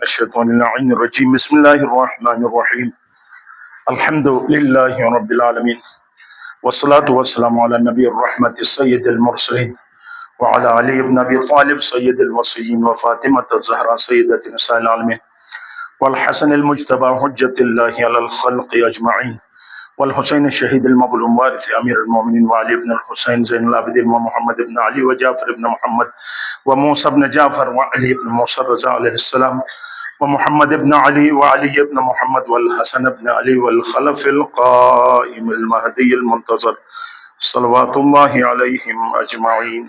الشيطان اللعين الرجيم بسم الله الرحمن الرحيم الحمد لله رب العالمين والصلاة والسلام على النبي الرحمة السيد المرسلين وعلى علي بن أبي طالب سيد الوصيين وفاطمة الزهراء سيدة نساء العالمين والحسن المجتبى حجة الله على الخلق أجمعين والحسين الشهيد المظلوم وارث أمير المؤمنين وعلي بن الحسين زين العابدين ومحمد بن علي وجعفر بن محمد وموسى بن جعفر وعلي بن موسى الرضا عليه السلام ومحمد بن علي وعلي بن محمد والحسن بن علي والخلف القائم المهدي المنتظر صلوات الله عليهم أجمعين.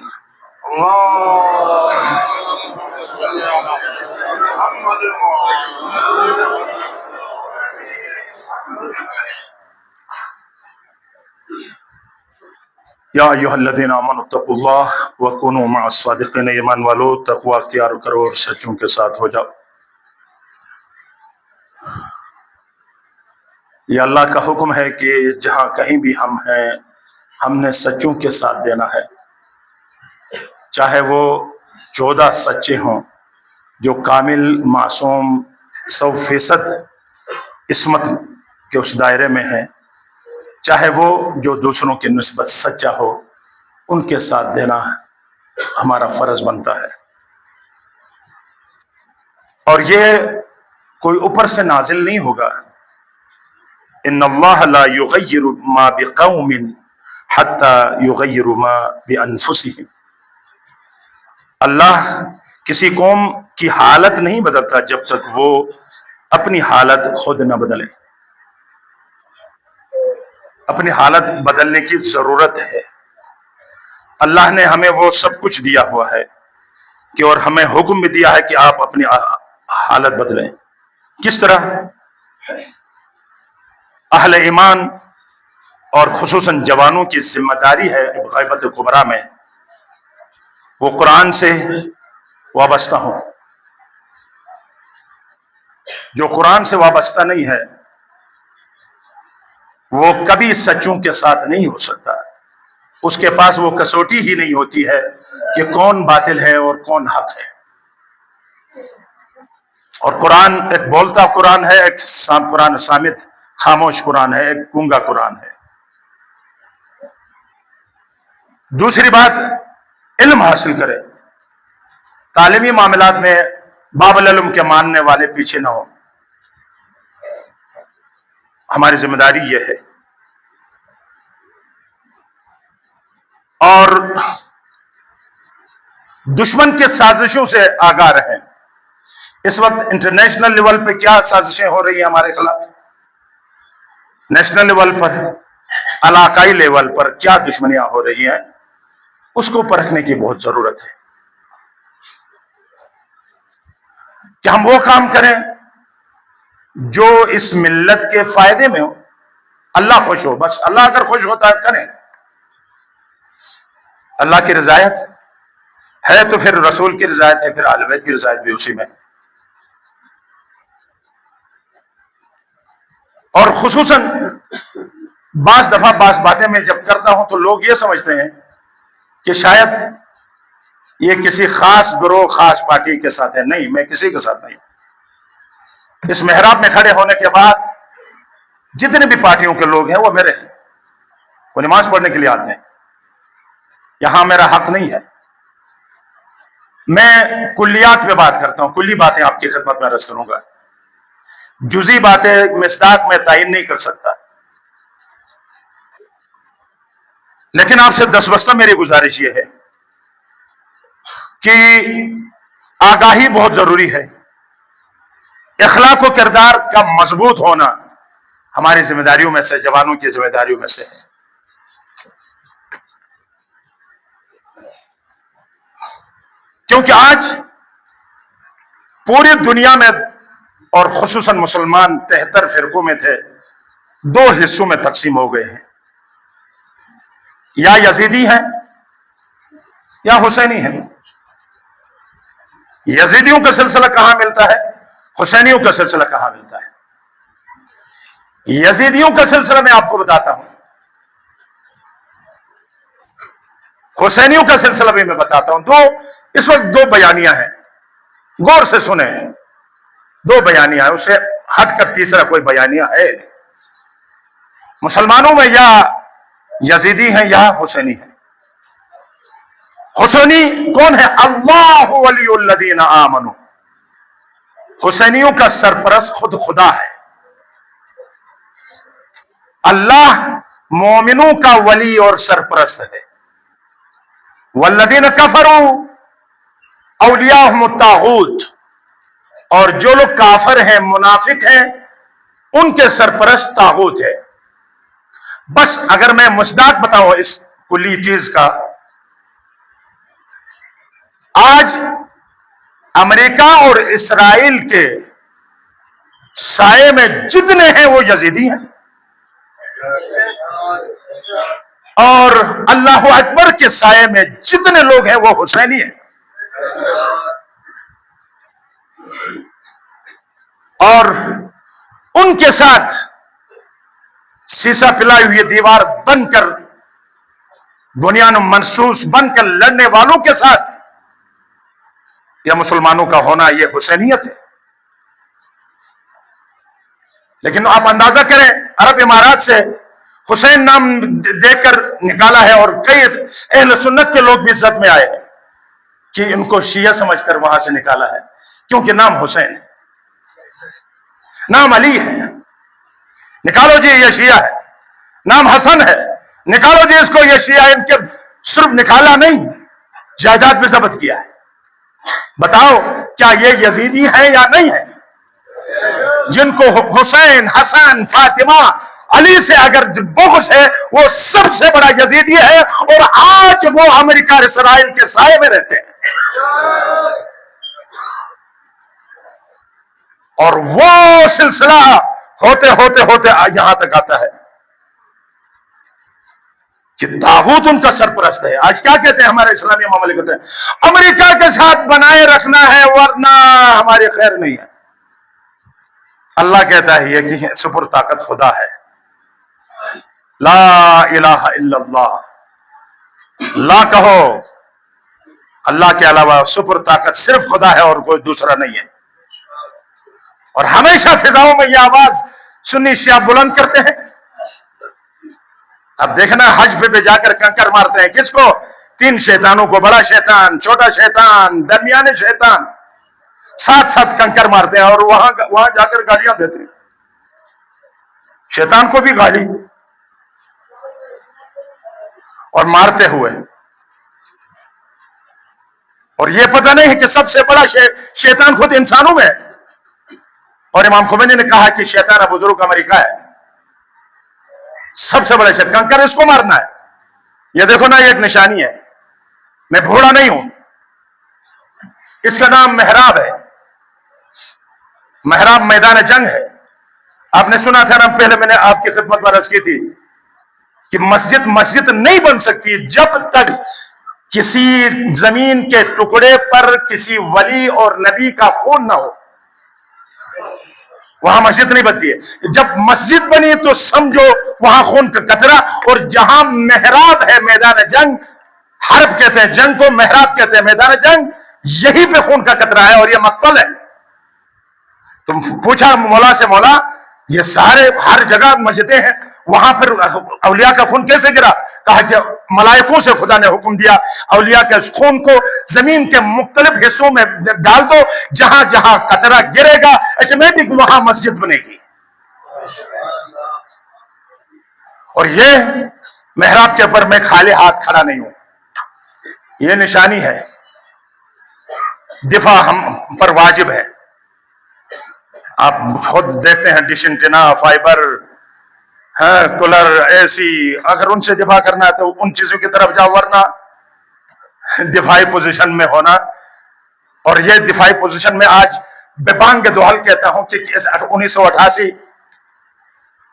یا ایھا الذین آمنوا اتقوا اللہ وکونوا مع الصادقین، ایمان والو تقوی اختیار کرو اور سچوں کے ساتھ ہو جاؤ۔ یہ اللہ کا حکم ہے کہ جہاں کہیں بھی ہم ہیں ہم نے سچوں کے ساتھ دینا ہے، چاہے وہ 14 سچے ہوں جو کامل معصوم 100% عصمت کے اس دائرے میں ہیں، چاہے وہ جو دوسروں کی نسبت سچا ہو، ان کے ساتھ دینا ہمارا فرض بنتا ہے۔ اور یہ کوئی اوپر سے نازل نہیں ہوگا۔ ان اللہ لا یغیر ما بقوم حتی یغیروا ما بانفسہم۔ اللہ کسی قوم کی حالت نہیں بدلتا جب تک وہ اپنی حالت خود نہ بدلے۔ اپنی حالت بدلنے کی ضرورت ہے۔ اللہ نے ہمیں وہ سب کچھ دیا ہوا ہے کہ اور ہمیں حکم بھی دیا ہے کہ آپ اپنی حالت بدلیں۔ کس طرح؟ اہل ایمان اور خصوصاً جوانوں کی ذمہ داری ہے غیبت کبریٰ میں وہ قرآن سے وابستہ ہوں۔ جو قرآن سے وابستہ نہیں ہے وہ کبھی سچوں کے ساتھ نہیں ہو سکتا۔ اس کے پاس وہ کسوٹی ہی نہیں ہوتی ہے کہ کون باطل ہے اور کون حق ہے۔ اور قرآن ایک بولتا قرآن ہے، ایک قرآن صامت خاموش قرآن ہے، ایک گونگا قرآن ہے۔ دوسری بات، علم حاصل کرے، تعلیمی معاملات میں باب العلم کے ماننے والے پیچھے نہ ہوں۔ ہماری ذمہ داری یہ ہے۔ اور دشمن کے سازشوں سے آگاہ رہیں۔ اس وقت انٹرنیشنل لیول پہ کیا سازشیں ہو رہی ہیں ہمارے خلاف، نیشنل لیول پر، علاقائی لیول پر کیا دشمنیاں ہو رہی ہیں، اس کو پرکھنے کی بہت ضرورت ہے کہ ہم وہ کام کریں جو اس ملت کے فائدے میں ہو، اللہ خوش ہو۔ بس اللہ اگر خوش ہوتا ہے کریں۔ اللہ کی رضایت ہے تو پھر رسول کی رضایت ہے، پھر اہل بیت کی رضایت بھی اسی میں۔ اور خصوصاً بعض دفعہ بعض باتیں میں جب کرتا ہوں تو لوگ یہ سمجھتے ہیں کہ شاید یہ کسی خاص گروہ خاص پارٹی کے ساتھ ہے۔ نہیں، میں کسی کے ساتھ نہیں۔ اس محراب میں کھڑے ہونے کے بعد جتنے بھی پارٹیوں کے لوگ ہیں وہ میرے ہیں، وہ نماز پڑھنے کے لیے آتے ہیں۔ یہاں میرا حق نہیں ہے۔ میں کلیات پہ بات کرتا ہوں، کلی باتیں آپ کی خدمت میں عرض کروں گا، جزئی باتیں مصداق میں تعین نہیں کر سکتا۔ لیکن آپ سے دستبستہ میری گزارش یہ ہے کہ آگاہی بہت ضروری ہے۔ اخلاق و کردار کا مضبوط ہونا ہماری ذمہ داریوں میں سے، جوانوں کی ذمہ داریوں میں سے ہے۔ کیونکہ آج پوری دنیا میں اور خصوصاً مسلمان 73 فرقوں میں تھے، 2 حصوں میں تقسیم ہو گئے ہیں، یا یزیدی ہیں یا حسینی ہیں۔ یزیدیوں کا سلسلہ کہاں ملتا ہے، حسینیوں کا سلسلہ کہاں ملتا ہے؟ یزیدیوں کا سلسلہ میں آپ کو بتاتا ہوں، حسینیوں کا سلسلہ بھی میں بتاتا ہوں۔ اس وقت 2 بیانیاں ہیں، غور سے سنیں۔ دو بیانیہ ہے، اسے ہٹ کر تیسرا کوئی بیانیہ ہے نہیں۔ مسلمانوں میں یا یزیدی ہیں یا حسینی ہیں۔ حسینی کون ہے؟ اللہ ولی الذین آمنوا، حسینیوں کا سرپرست خود خدا ہے۔ اللہ مومنوں کا ولی اور سرپرست ہے۔ والذین کفروا اولیاءہم الطاغوت، اور جو لوگ کافر ہیں، منافق ہیں، ان کے سرپرست طاغوت ہے۔ بس اگر میں مصداق بتاؤں اس کلی چیز کا، آج امریکہ اور اسرائیل کے سائے میں جتنے ہیں وہ یزیدی ہیں، اور اللہ اکبر کے سائے میں جتنے لوگ ہیں وہ حسینی ہیں۔ اور ان کے ساتھ سیسا پلائی ہوئی دیوار بن کر، بنیان منصوص بن کر لڑنے والوں کے ساتھ یا مسلمانوں کا ہونا یہ حسینیت ہے۔ لیکن آپ اندازہ کریں، عرب امارات سے حسین نام دے کر نکالا ہے، اور کئی اہل سنت کے لوگ بھی عزت میں آئے کہ ان کو شیعہ سمجھ کر وہاں سے نکالا ہے، کیونکہ نام حسین ہے، نام علی ہے، نکالو جی یہ شیعہ ہے۔ نام حسن ہے، نکالو جی اس کو یہ شیعہ ہے۔ ان کے صرف نکالا نہیں، جائیداد بھی ضبط کیا ہے۔ بتاؤ کیا یہ یزیدی ہیں یا نہیں ہے؟ جن کو حسین، حسن، فاطمہ، علی سے اگر بغض ہے، وہ سب سے بڑا یزیدی ہے، اور آج وہ امریکہ اور اسرائیل کے سائے میں رہتے ہیں، اور وہ سلسلہ ہوتے ہوتے ہوتے یہاں تک آتا ہے کہ طاغوت ان کا سرپرست ہے۔ آج کیا کہتے ہیں ہمارے اسلامی مملکت ہیں؟ امریکہ کے ساتھ بنائے رکھنا ہے ورنہ ہماری خیر نہیں ہے۔ اللہ کہتا ہے یہ کہ سپر طاقت خدا ہے، لا الہ الا اللہ، لا کہو، اللہ کے علاوہ سپر طاقت صرف خدا ہے اور کوئی دوسرا نہیں ہے۔ اور ہمیشہ فضاؤں میں یہ آواز سنی شیعہ بلند کرتے ہیں۔ اب دیکھنا حج پہ جا کر کنکر مارتے ہیں، کس کو؟ تین شیطانوں کو، بڑا شیطان، چھوٹا شیطان، درمیانے شیطان، ساتھ ساتھ کنکر مارتے ہیں، اور وہاں جا کر گالیاں دیتے ہیں، شیطان کو بھی گالی اور مارتے ہوئے۔ اور یہ پتہ نہیں ہے کہ سب سے بڑا شیطان خود انسانوں میں ہے، اور امام خمینی نے کہا کہ شیطان بزرگ امریکہ ہے، سب سے بڑا شیطان، کنکر اس کو مارنا ہے۔ یہ دیکھو نا، یہ ایک نشانی ہے، میں بھوڑا نہیں ہوں، اس کا نام محراب ہے، محراب میدان جنگ ہے۔ آپ نے سنا تھا نا، پہلے میں نے آپ کی خدمت میں عرض کی تھی کہ مسجد نہیں بن سکتی جب تک کسی زمین کے ٹکڑے پر کسی ولی اور نبی کا خون نہ ہو، وہاں مسجد نہیں بنتی ہے۔ جب مسجد بنی تو سمجھو وہاں خون کا قطرہ، اور جہاں محراب ہے میدان جنگ، حرب کہتے ہیں جنگ کو، محراب کہتے ہیں میدان جنگ، یہی پہ خون کا قطرہ ہے اور یہ مقتل ہے۔ تم پوچھا مولا سے، مولا یہ سارے ہر جگہ مسجدیں ہیں، وہاں پر اولیاء کا خون کیسے گرا؟ کہا کہ ملائکوں سے خدا نے حکم دیا اولیاء کے اس خون کو زمین کے مختلف حصوں میں ڈال دو، جہاں جہاں قطرہ گرے گا آٹومیٹک وہاں مسجد بنے گی۔ اور یہ محراب کے اوپر میں خالی ہاتھ کھڑا نہیں ہوں، یہ نشانی ہے، دفاع ہم پر واجب ہے۔ آپ خود دیکھتے ہیں ڈش انٹینا، فائبر، کولر، اے سی، اگر ان سے دفاع کرنا ہے تو ان چیزوں کی طرف جاؤ، ورنہ دفاعی پوزیشن میں ہونا۔ اور یہ دفاعی پوزیشن میں آج بے بانگ دہل کہتا ہوں کہ 1988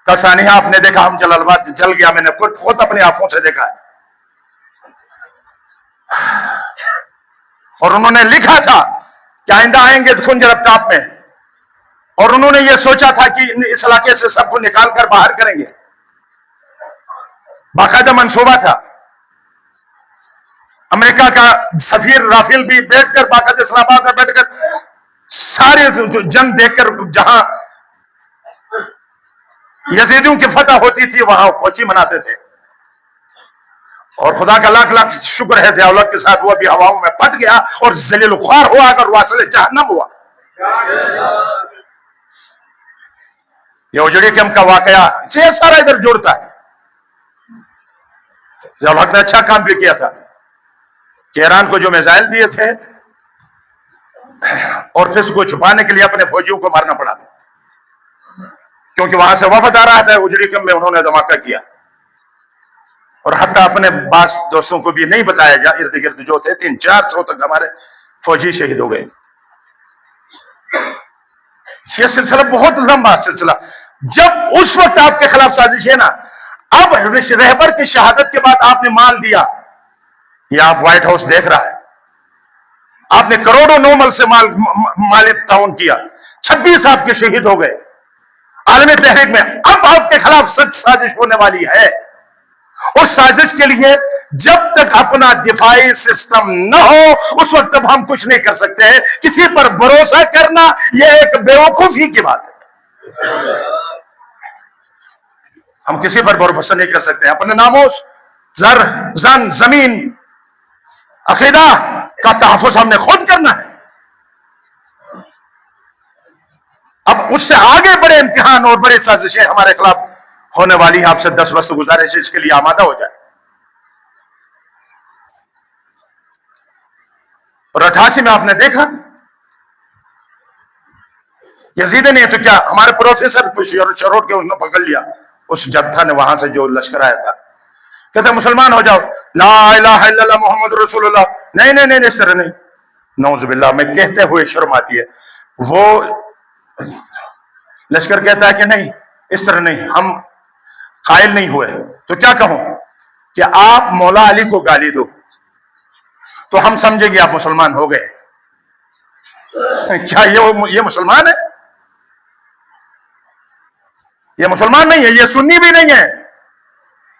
کا سانحہ آپ نے دیکھا، ہم جلال آباد جل گیا، میں نے خود اپنی آنکھوں سے دیکھا ہے۔ اور انہوں نے لکھا تھا کہ آئندہ آئیں گے کنجرب ٹاپ میں، اور انہوں نے یہ سوچا تھا کہ اس علاقے سے سب کو نکال کر باہر کریں گے، باقاعدہ منصوبہ تھا۔ امریکہ کا سفیر رافیل بھی بیٹھ کر باقاعدہ اسلام آباد میں بیٹھ کر سارے جنگ دیکھ کر جہاں یزیدیوں کی فتح ہوتی تھی وہاں خوشی مناتے تھے، اور خدا کا لاکھ لاکھ شکر ہے دولت کے ساتھ وہ بھی ہواؤں میں پھٹ گیا اور ذلیل خوار ہوا کر واصل جہنم ہوا۔ یہ اجڑی کم کا واقعہ یہ سارا ادھر جڑتا ہے۔ ضیاء نے اچھا کام بھی کیا تھا کہ ایران کو جو میزائل دیے تھے اور پھر اس کو چھپانے کے لیے اپنے فوجیوں کو مارنا پڑا، کیونکہ وہاں سے وفد آ رہا تھا۔ اجڑی کم میں انہوں نے دھماکہ کیا اور حتیٰ اپنے بعض دوستوں کو بھی نہیں بتایا جا، ارد گرد جو تھے 300-400 تک ہمارے فوجی شہید ہو گئے۔ یہ سلسلہ بہت لمبا سلسلہ۔ جب اس وقت آپ کے خلاف سازش ہے نا، اب رہبر کی شہادت کے بعد آپ نے مال دیا، یہ آپ وائٹ ہاؤس دیکھ رہا ہے، آپ نے کروڑوں نومل سے مالی تعاون کیا، 26 آپ کے شہید ہو گئے عالمی تحریک میں۔ اب آپ کے خلاف سچ سازش ہونے والی ہے، اور سازش کے لیے جب تک اپنا دفاعی سسٹم نہ ہو اس وقت تک ہم کچھ نہیں کر سکتے ہیں۔ کسی پر بھروسہ کرنا یہ ایک بیوقوفی کی بات ہے، ہم کسی پر بھروسہ نہیں کر سکتے۔ اپنے ناموس، زر، زن، زمین، عقیدہ کا تحفظ ہم نے خود کرنا ہے۔ اب اس سے آگے بڑے امتحان اور بڑے سازشیں ہمارے خلاف ہونے والی ہے۔ آپ سے 10 وقت گزارش ہے اس کے لیے آمادہ ہو جائے۔ اور 88 میں آپ نے دیکھا یزید نے تو کیا، ہمارے پروفیسر شروع کے انہوں نے پکڑ لیا، اس جتھا نے وہاں سے جو لشکر آیا تھا، کہتے مسلمان ہو جاؤ، لا الہ الا اللہ محمد رسول اللہ۔ نہیں نہیں نہیں، اس طرح نہیں، نعوذ باللہ، میں کہتے ہوئے شرم آتی ہے۔ وہ لشکر کہتا ہے کہ نہیں اس طرح نہیں، ہم قائل نہیں ہوئے، تو کیا کہوں کہ آپ مولا علی کو گالی دو تو ہم سمجھیں گے آپ مسلمان ہو گئے۔ کیا یہ مسلمان ہے؟ یہ مسلمان نہیں ہے، یہ سنی بھی نہیں ہے،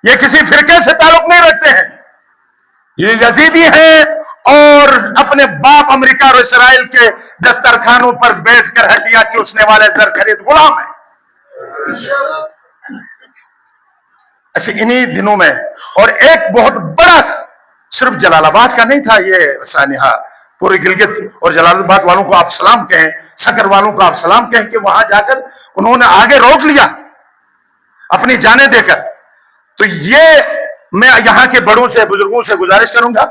یہ کسی فرقے سے تعلق نہیں رکھتے ہیں، یہ یزیدی ہیں اور اپنے باپ امریکہ اور اسرائیل کے دسترخوانوں پر بیٹھ کر ہڈیاں چوسنے والے زر خرید غلام ہیں۔ ایسے انہی دنوں میں، اور ایک بہت بڑا، صرف جلال آباد کا نہیں تھا یہ سانحہ، پورے گلگت اور جلال آباد والوں کو آپ سلام کہیں، سکر والوں کو آپ سلام کہیں کہ وہاں جا کر انہوں نے آگے روک لیا اپنی جانیں دے کر۔ تو یہ میں یہاں کے بڑوں سے، بزرگوں سے گزارش کروں گا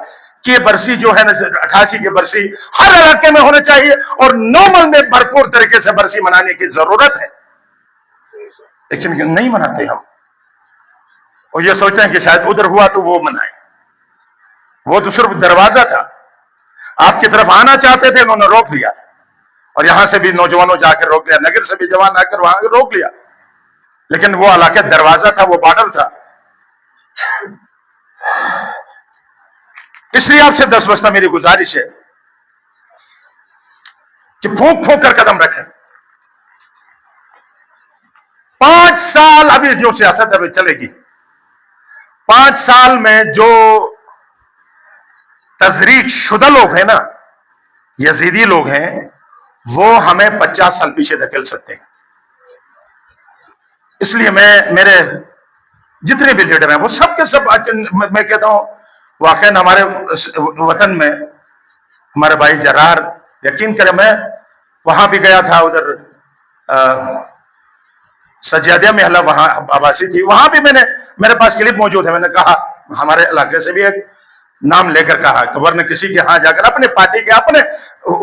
کہ یہ برسی جو ہے نا 88 کی برسی ہر علاقے میں ہونا چاہیے، اور نومل میں بھرپور طریقے سے برسی منانے کی ضرورت ہے، لیکن نہیں مناتے ہم، اور یہ سوچتے ہیں کہ شاید ادھر ہوا تو وہ منائیں۔ وہ تو صرف دروازہ تھا، آپ کی طرف آنا چاہتے تھے، انہوں نے روک لیا، اور یہاں سے بھی نوجوانوں جا کر روک لیا، نگر سے بھی جوان آ کر وہاں روک لیا، لیکن وہ علاقہ دروازہ تھا، وہ بارڈر تھا۔ اس لیے آپ سے 10 بستہ میری گزارش ہے کہ پھونک پھونک کر قدم رکھیں۔ 5 سال ابھی جو سیاست ابھی چلے گی، 5 سال میں جو تزریق شدہ لوگ ہیں نا، یزیدی لوگ ہیں، وہ ہمیں 50 سال پیچھے دھکیل سکتے ہیں۔ اس لیے میرے جتنے بھی لیڈر ہیں وہ سب کے سب، میں کہتا ہوں واقعاً ہمارے وطن میں ہمارے بھائی جرار، یقین کریں میں وہاں بھی گیا تھا، ادھر سجادیہ محلہ وہاں آباسی تھی، وہاں بھی میرے پاس کلپ موجود ہے، میں نے کہا ہمارے علاقے سے بھی ایک نام لے کر کہا کہ ورنہ کسی کے ہاں جا کر اپنے پارٹی کے اپنے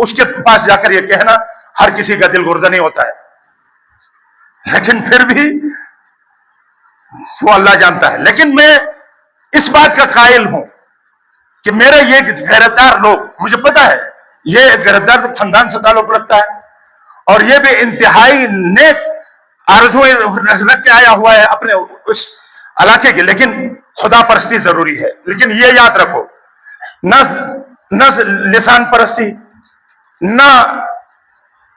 اس کے پاس جا کر یہ کہنا ہر کسی کا دل گردہ نہیں ہوتا ہے، لیکن پھر بھی وہ اللہ جانتا ہے۔ لیکن میں اس بات کا قائل ہوں کہ میرے یہ غیرتدار لوگ، مجھے پتا ہے یہ غیرتدار خاندان سے تعلق رکھتا ہے، اور یہ بھی انتہائی نیک آرزویں رکھ کے آیا ہوا ہے اپنے اس علاقے کے، لیکن خدا پرستی ضروری ہے۔ لیکن یہ یاد رکھو، نہ لسان پرستی، نہ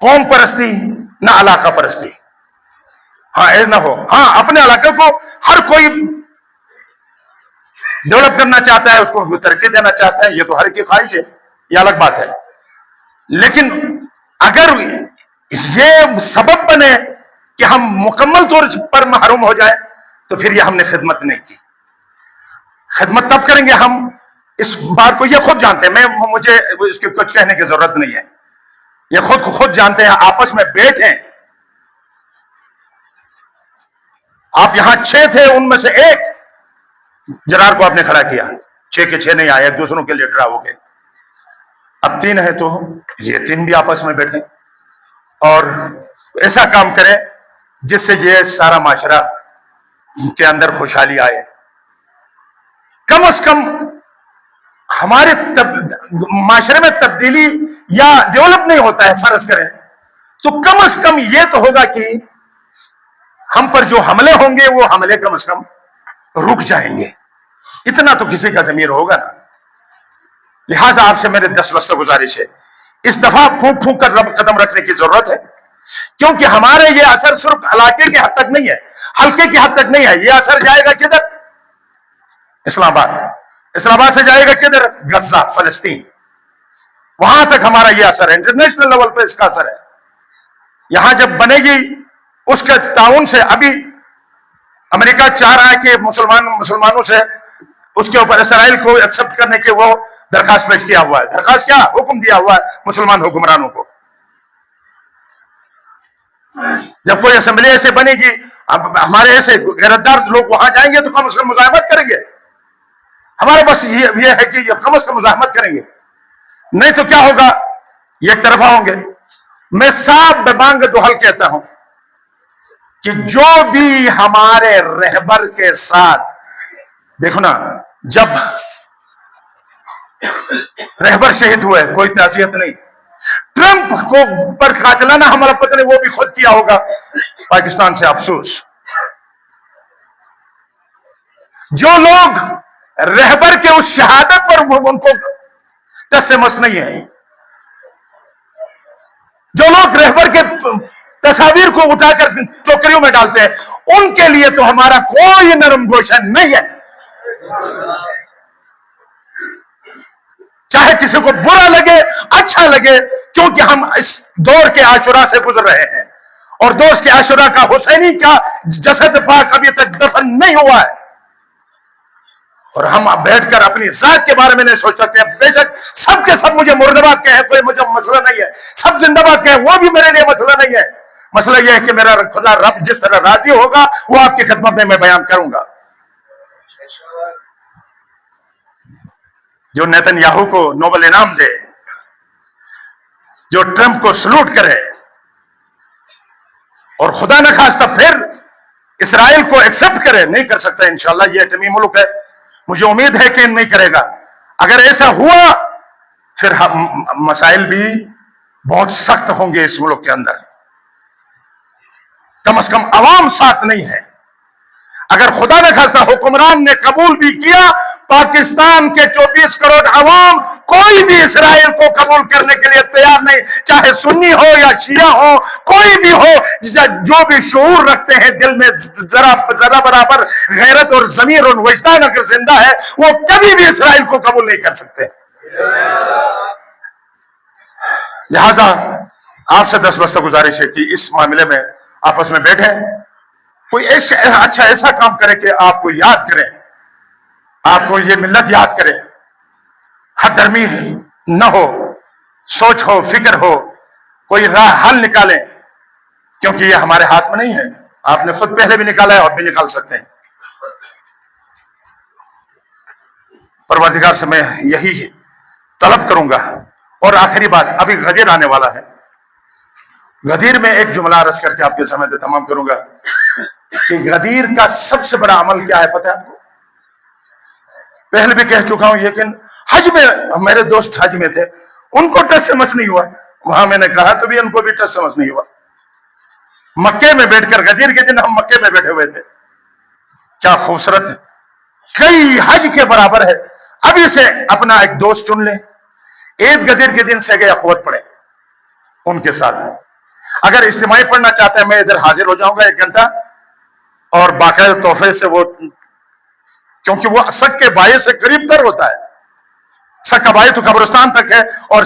قوم پرستی، نہ علاقہ پرستی، ہاں ایسا نہ ہو۔ ہاں اپنے علاقے کو ہر کوئی ڈیولپ کرنا چاہتا ہے، اس کو ترقی دینا چاہتا ہے، یہ تو ہر کی خواہش ہے، یہ الگ بات ہے، لیکن اگر یہ سبب بنے کہ ہم مکمل طور پر محروم ہو جائیں تو پھر یہ ہم نے خدمت نہیں کی. خدمت تب کریں گے ہم اس بات کو، یہ خود جانتے ہیں، مجھے اس کی کچھ کہنے کی ضرورت نہیں ہے، یہ خود جانتے ہیں. آپس میں بیٹھیں، آپ یہاں 6 تھے، ان میں سے ایک جرار کو آپ نے کھڑا کیا، 6 کے 6 نہیں آئے، ایک دوسروں کے لیے ڈرا ہو گئے. اب 3 ہے تو یہ 3 بھی آپس میں بیٹھیں اور ایسا کام کریں جس سے یہ سارا معاشرہ کے اندر خوشحالی آئے. کم از کم ہمارے معاشرے میں تبدیلی یا ڈیولپ نہیں ہوتا ہے فرض کریں تو کم از کم یہ تو ہوگا کہ ہم پر جو حملے ہوں گے وہ حملے کم از کم رک جائیں گے. اتنا تو کسی کا ضمیر ہوگا نا. لہٰذا آپ سے میرے 10 بستہ گزارش ہے، اس دفعہ پھونک پھونک کر قدم رکھنے کی ضرورت ہے، کیونکہ ہمارے یہ اثر صرف علاقے کی حد تک نہیں ہے، حلقے کی حد تک نہیں ہے. یہ اثر جائے گا کدھر؟ اسلام آباد سے جائے گا کدھر؟ غزہ، فلسطین. وہاں تک ہمارا یہ اثر ہے، انٹرنیشنل لیول پہ اس کا اثر ہے. یہاں جب بنے گی اس کے تعاون سے، ابھی امریکہ چاہ رہا ہے کہ مسلمانوں سے اس کے اوپر اسرائیل کو ایکسپٹ کرنے کی وہ درخواست پیش کیا ہوا ہے. درخواست کیا؟ حکم دیا ہوا ہے مسلمان حکمرانوں کو. جب کوئی اسمبلی ایسے بنے گی، ہمارے ایسے غیرتدار لوگ وہاں جائیں گے تو کم از کم مزاحمت کریں گے. ہمارے بس یہ ہے کہ یہ کم از کم مزاحمت کریں گے، نہیں تو کیا ہوگا؟ یہ ایک طرفہ ہوں گے. میں صاف ببانگ دوہل کہتا ہوں کہ جو بھی ہمارے رہبر کے ساتھ، دیکھو نا، جب رہبر شہید ہوئے کوئی تعزیت نہیں. ٹرمپ کو پر قاتلانہ حملہ پتہ نہیں وہ بھی خود کیا ہوگا پاکستان سے. افسوس، جو لوگ رہبر کے اس شہادت پر ان کو ٹس سے مس نہیں ہے، جو لوگ رہبر کے تصاویر کو اٹھا کر ٹوکریوں میں ڈالتے ہیں، ان کے لیے تو ہمارا کوئی نرم گوشہ نہیں ہے. چاہے کسی کو برا لگے اچھا لگے، کیونکہ ہم اس دور کے عاشورہ سے گزر رہے ہیں، اور دوست کے عاشورہ کا حسینی کا جسد پاک ابھی تک دفن نہیں ہوا ہے. اور ہم اب بیٹھ کر اپنی ذات کے بارے میں نہیں سوچ سکتے. بے شک سب کے سب مجھے مردباد کہیں، کوئی مجھے مسئلہ نہیں ہے، سب زندہ باد کہیں، وہ بھی میرے لیے مسئلہ نہیں ہے. مسئلہ یہ ہے کہ میرا خدا رب جس طرح راضی ہوگا وہ آپ کی خدمت میں بیان کروں گا. جو نیتن یاہو کو نوبل انعام دے، جو ٹرمپ کو سلوٹ کرے، اور خدا نہ خواستہ پھر اسرائیل کو ایکسپٹ کرے، نہیں کر سکتا انشاءاللہ. یہ ایٹمی ملک ہے، مجھے امید ہے کہ نہیں کرے گا. اگر ایسا ہوا پھر مسائل بھی بہت سخت ہوں گے اس ملک کے اندر. کم از کم عوام ساتھ نہیں ہے. اگر خدا نہ خواستہ حکمران نے قبول بھی کیا، پاکستان کے 24 کروڑ عوام کوئی بھی اسرائیل کو قبول کرنے کے لیے تیار نہیں، چاہے سنی ہو یا شیعہ ہو، کوئی بھی ہو، جو بھی شعور رکھتے ہیں دل میں ذرا برابر غیرت اور ضمیر اور وجدان اگر زندہ ہے، وہ کبھی بھی اسرائیل کو قبول نہیں کر سکتے. لہذا آپ سے 10 بستہ گزارش ہے کہ اس معاملے میں آپس میں بیٹھیں، کوئی اچھا ایسا کام کرے کہ آپ کو یاد کریں، آپ کو یہ ملت یاد کرے. حد درمی نہ ہو، سوچ ہو، فکر ہو، کوئی راہ حل نکالیں، کیونکہ یہ ہمارے ہاتھ میں نہیں ہے. آپ نے خود پہلے بھی نکالا ہے اور بھی نکال سکتے ہیں. پروردگار سے میں یہی طلب کروں گا. اور آخری بات، ابھی غدیر آنے والا ہے. غدیر میں ایک جملہ عرض کر کے آپ کے سامنے تمام کروں گا کہ غدیر کا سب سے بڑا عمل کیا ہے پتہ ہے آپ کو؟ پہلے بھی کہہ چکا ہوں، لیکن حج میں میرے دوست حج میں تھے، ان کو ٹس سے مس نہیں ہوا. وہاں میں نے کہا تو بھی ان کو بھی ٹس سے مس نہیں ہوا. مکے میں بیٹھ کر، غدیر کے دن ہم مکے میں بیٹھے ہوئے تھے. کیا خوبصورت ہے، کئی حج کے برابر ہے. ابھی سے اپنا ایک دوست چن لیں، عید غدیر کے دن سے گئے اخوت پڑھیں ان کے ساتھ. اگر اجتماعی پڑھنا چاہتے ہیں، میں ادھر حاضر ہو جاؤں گا 1 گھنٹہ، اور باقاعدہ تحفے سے وہ، کیونکہ وہ سک کے بھائی سے قریب تر ہوتا ہے. سک کا بھائی تو قبرستان تک ہے، اور